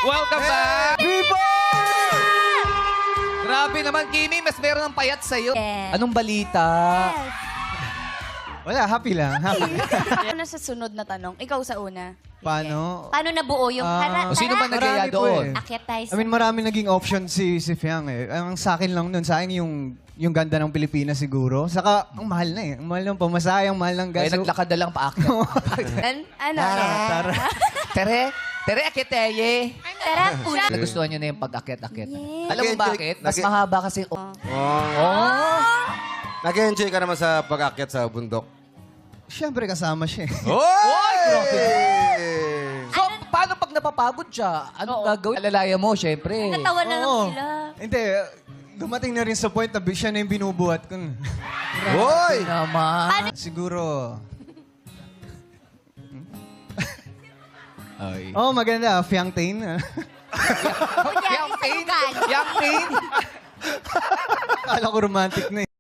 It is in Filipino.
Welcome back! People! Grabe naman, Kimi. Mas meron ng payat sa'yo. Yes. Anong balita? Wala, happy lang. Happy. Ano sa sunod na tanong? Ikaw sa una. Paano? Paano nabuo yung O sino ba nagaya Marami po doon? eh. Akyat tayo sa... I mean, marami naging option si Fiang eh. Ang sa akin lang nun, sa akin yung ganda ng Pilipinas siguro. Saka, ang mahal na eh. Ang mahal ng pamasahe, ang mahal ng gas. Kaya naglakad na lang paakyat. Ano? Tara. Tere, akiteye. Tara, una. Nagustuhan nyo na yung pag-akyat-akyat. Yes. Alam mo bakit? Mas mahaba kasi... Nag-enjoy ka naman sa pag-akyat sa bundok. Siyempre, kasama siya eh. Oy, grabe. So, paano pag napapagod siya? Anong gagawin? Alalaya mo, syempre. Natawa na lang Oo. sila. Hindi, dumating na rin sa point na siya na yung binubuhat ko. Hoy! Naman. Siguro... Oh, maganda. Fiang Tain. Yang pain. Yang pain. Akala ko romantic na eh.